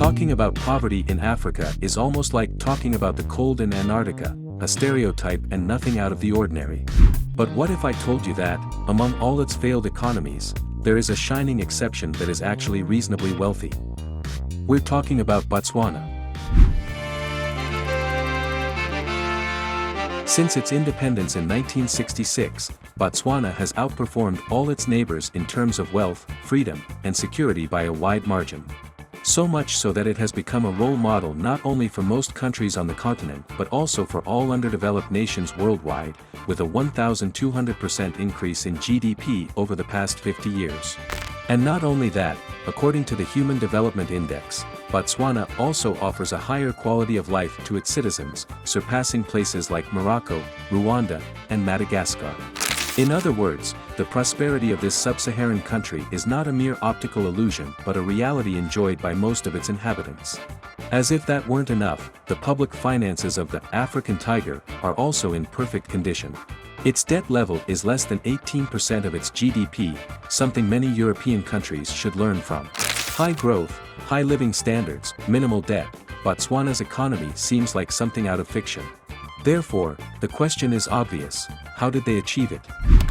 Talking about poverty in Africa is almost like talking about the cold in Antarctica, a stereotype and nothing out of the ordinary. But what if I told you that, among all its failed economies, there is a shining exception that is actually reasonably wealthy? We're talking about Botswana. Since its independence in 1966, Botswana has outperformed all its neighbors in terms of wealth, freedom, and security by a wide margin. So much so that it has become a role model not only for most countries on the continent but also for all underdeveloped nations worldwide, with a 1,200% increase in GDP over the past 50 years. And not only that, according to the Human Development Index, Botswana also offers a higher quality of life to its citizens, surpassing places like Morocco, Rwanda, and Madagascar. In other words, the prosperity of this sub-Saharan country is not a mere optical illusion but a reality enjoyed by most of its inhabitants. As if that weren't enough, the public finances of the African tiger are also in perfect condition. Its debt level is less than 18% of its GDP, something many European countries should learn from. High growth, high living standards, minimal debt, Botswana's economy seems like something out of fiction. Therefore, the question is obvious: how did they achieve it?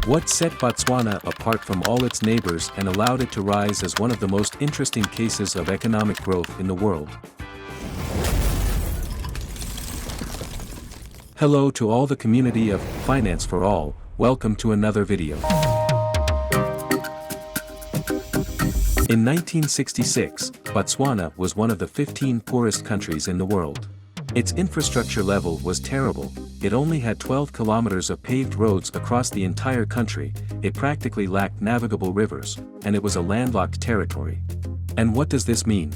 What set Botswana apart from all its neighbors and allowed it to rise as one of the most interesting cases of economic growth in the world? Hello to all the community of Finance for All, welcome to another video. In 1966, Botswana was one of the 15 poorest countries in the world. Its infrastructure level was terrible. It only had 12 kilometers of paved roads across the entire country, it practically lacked navigable rivers, and it was a landlocked territory. And what does this mean?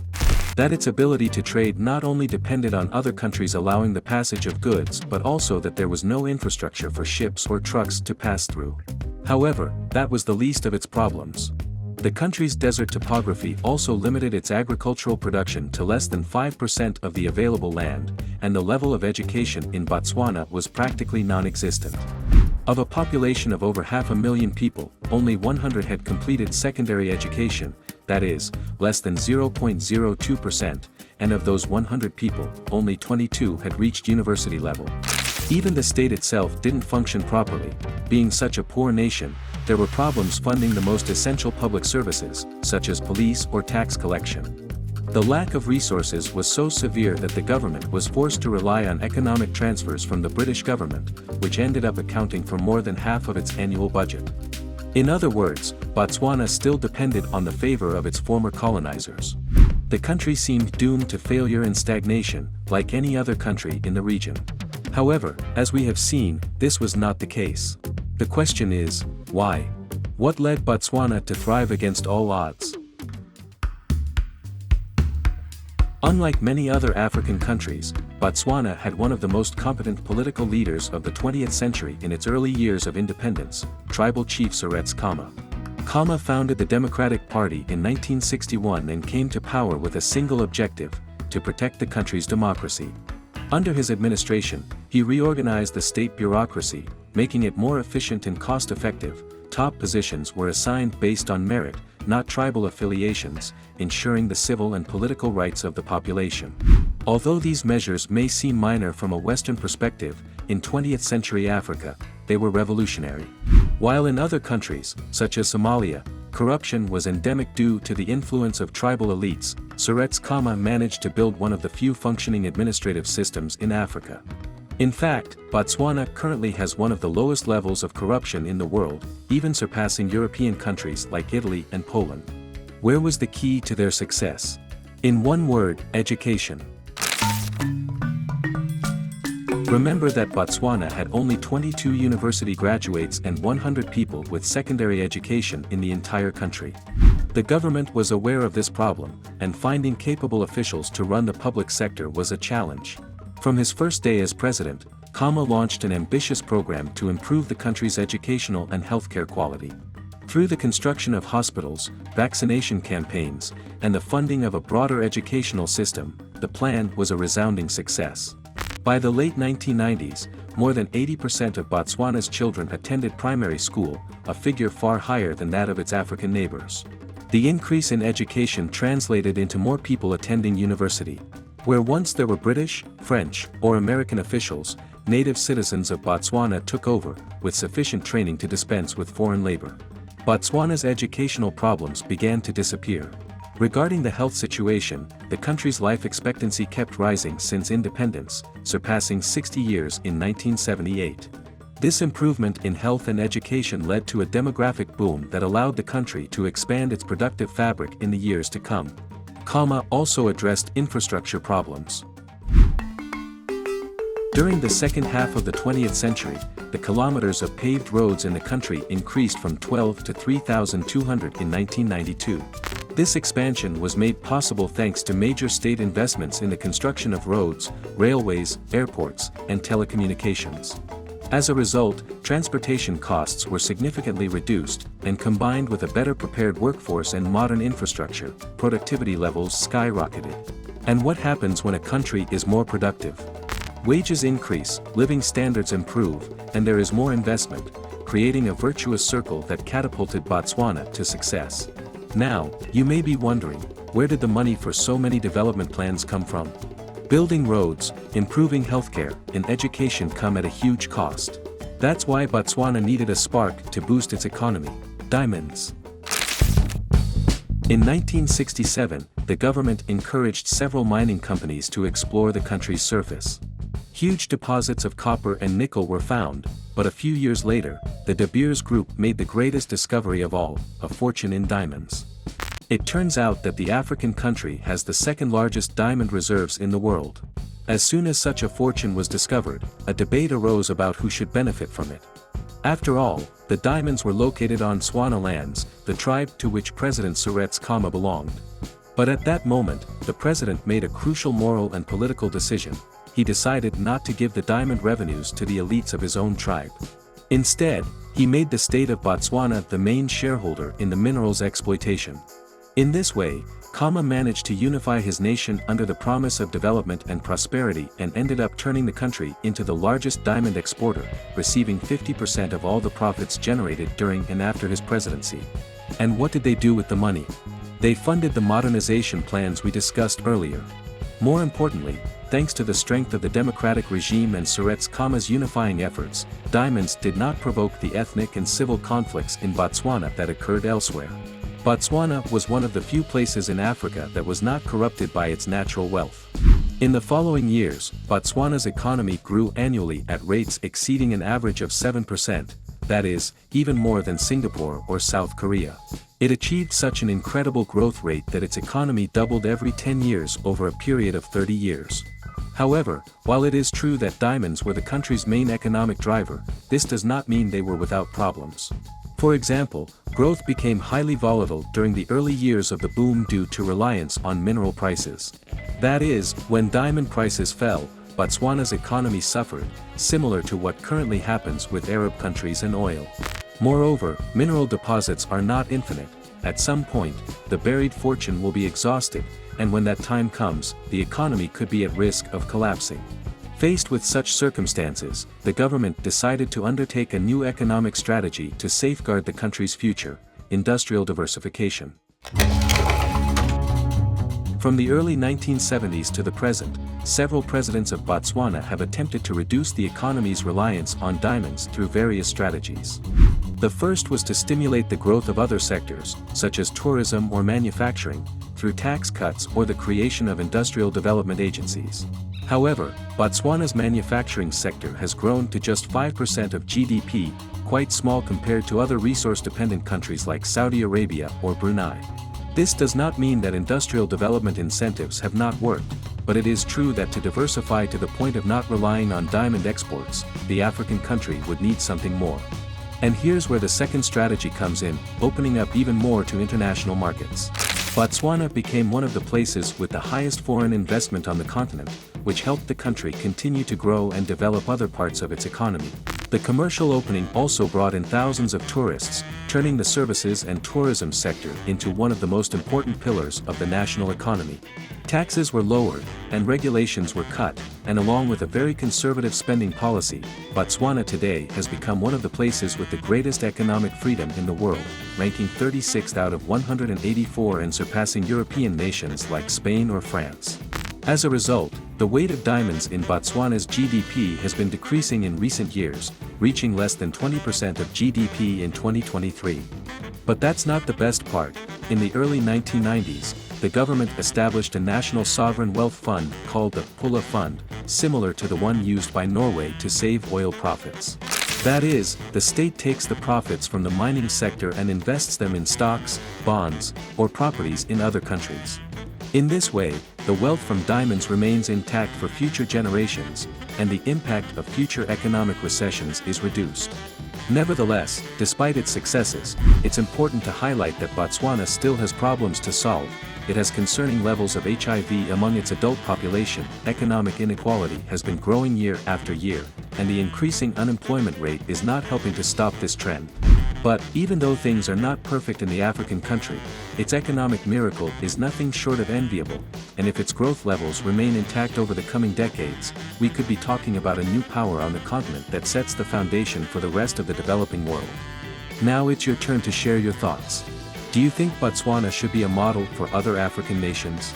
That its ability to trade not only depended on other countries allowing the passage of goods but also that there was no infrastructure for ships or trucks to pass through. However, that was the least of its problems. The country's desert topography also limited its agricultural production to less than 5% of the available land, and the level of education in Botswana was practically non-existent. Of a population of over 500,000 people, only 100 had completed secondary education, that is, less than 0.02%, and of those 100 people, only 22 had reached university level. Even the state itself didn't function properly. Being such a poor nation, there were problems funding the most essential public services, such as police or tax collection. The lack of resources was so severe that the government was forced to rely on economic transfers from the British government, which ended up accounting for more than half of its annual budget. In other words, Botswana still depended on the favor of its former colonizers. The country seemed doomed to failure and stagnation, like any other country in the region. However, as we have seen, this was not the case. The question is, why? What led Botswana to thrive against all odds? Unlike many other African countries, Botswana had one of the most competent political leaders of the 20th century in its early years of independence, tribal chief Surpassing. Kama founded the Democratic Party in 1961 and came to power with a single objective: to protect the country's democracy. Under his administration, he reorganized the state bureaucracy, making it more efficient and cost-effective. Top positions were assigned based on merit, not tribal affiliations, ensuring the civil and political rights of the population. Although these measures may seem minor from a Western perspective, in 20th century Africa, they were revolutionary. While in other countries, such as Somalia, corruption was endemic due to the influence of tribal elites, Surpassing managed to build one of the few functioning administrative systems in Africa. In fact, Botswana currently has one of the lowest levels of corruption in the world, even surpassing European countries like Italy and Poland. Where was the key to their success? In one word: education. Remember that Botswana had only 22 university graduates and 100 people with secondary education in the entire country. The government was aware of this problem, and finding capable officials to run the public sector was a challenge. From his first day as president, Kama launched an ambitious program to improve the country's educational and healthcare quality. Through the construction of hospitals, vaccination campaigns, and the funding of a broader educational system, the plan was a resounding success. By the late 1990s, more than 80% of Botswana's children attended primary school, a figure far higher than that of its African neighbors. The increase in education translated into more people attending university. Where once there were British, French, or American officials, native citizens of Botswana took over, with sufficient training to dispense with foreign labor. Botswana's educational problems began to disappear. Regarding the health situation, the country's life expectancy kept rising since independence, surpassing 60 years in 1978. This improvement in health and education led to a demographic boom that allowed the country to expand its productive fabric in the years to come. Also addressed infrastructure problems. During the second half of the 20th century, the kilometers of paved roads in the country increased from 12 to 3,200 in 1992. This expansion was made possible thanks to major state investments in the construction of roads, railways, airports, and telecommunications. As a result, transportation costs were significantly reduced, and combined with a better prepared workforce and modern infrastructure, productivity levels skyrocketed. And what happens when a country is more productive? Wages increase, living standards improve, and there is more investment, creating a virtuous circle that catapulted Botswana to success. Now, you may be wondering, where did the money for so many development plans come from? Building roads, improving healthcare, and education come at a huge cost. That's why Botswana needed a spark to boost its economy: diamonds. In 1967, the government encouraged several mining companies to explore the country's surface. Huge deposits of copper and nickel were found, but a few years later, the De Beers Group made the greatest discovery of all: a fortune in diamonds. It turns out that the African country has the second largest diamond reserves in the world. As soon as such a fortune was discovered, a debate arose about who should benefit from it. After all, the diamonds were located on Tswana lands, the tribe to which President Surpassing belonged. But at that moment, the president made a crucial moral and political decision. He decided not to give the diamond revenues to the elites of his own tribe. Instead, he made the state of Botswana the main shareholder in the minerals exploitation. In this way, Kama managed to unify his nation under the promise of development and prosperity and ended up turning the country into the largest diamond exporter, receiving 50% of all the profits generated during and after his presidency. And what did they do with the money? They funded the modernization plans we discussed earlier. More importantly, thanks to the strength of the democratic regime and Surpassing's unifying efforts, diamonds did not provoke the ethnic and civil conflicts in Botswana that occurred elsewhere. Botswana was one of the few places in Africa that was not corrupted by its natural wealth. In the following years, Botswana's economy grew annually at rates exceeding an average of 7%, that is, even more than Singapore or South Korea. It achieved such an incredible growth rate that its economy doubled every 10 years over a period of 30 years. However, while it is true that diamonds were the country's main economic driver, this does not mean they were without problems. For example, growth became highly volatile during the early years of the boom due to reliance on mineral prices. That is, when diamond prices fell, Botswana's economy suffered, similar to what currently happens with Arab countries and oil. Moreover, mineral deposits are not infinite. At some point, the buried fortune will be exhausted, and when that time comes, the economy could be at risk of collapsing. Faced with such circumstances, the government decided to undertake a new economic strategy to safeguard the country's future: industrial diversification. From the early 1970s to the present, several presidents of Botswana have attempted to reduce the economy's reliance on diamonds through various strategies. The first was to stimulate the growth of other sectors, such as tourism or manufacturing, through tax cuts or the creation of industrial development agencies. However, Botswana's manufacturing sector has grown to just 5% of GDP, quite small compared to other resource-dependent countries like Saudi Arabia or Brunei. This does not mean that industrial development incentives have not worked, but it is true that to diversify to the point of not relying on diamond exports, the African country would need something more. And here's where the second strategy comes in, opening up even more to international markets. Botswana became one of the places with the highest foreign investment on the continent, which helped the country continue to grow and develop other parts of its economy. The commercial opening also brought in thousands of tourists, turning the services and tourism sector into one of the most important pillars of the national economy. Taxes were lowered, and regulations were cut, and along with a very conservative spending policy, Botswana today has become one of the places with the greatest economic freedom in the world, ranking 36th out of 184 and surpassing European nations like Spain or France. As a result, the weight of diamonds in Botswana's GDP has been decreasing in recent years, reaching less than 20% of GDP in 2023. But that's not the best part. In the early 1990s, the government established a national sovereign wealth fund called the Pula Fund, similar to the one used by Norway to save oil profits. That is, the state takes the profits from the mining sector and invests them in stocks, bonds, or properties in other countries. In this way, the wealth from diamonds remains intact for future generations, and the impact of future economic recessions is reduced. Nevertheless, despite its successes, it's important to highlight that Botswana still has problems to solve. It has concerning levels of HIV among its adult population, economic inequality has been growing year after year, and the increasing unemployment rate is not helping to stop this trend. But, even though things are not perfect in the African country, its economic miracle is nothing short of enviable, and if its growth levels remain intact over the coming decades, we could be talking about a new power on the continent that sets the foundation for the rest of the developing world. Now it's your turn to share your thoughts. Do you think Botswana should be a model for other African nations?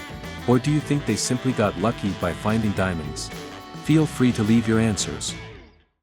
Or do you think they simply got lucky by finding diamonds? Feel free to leave your answers.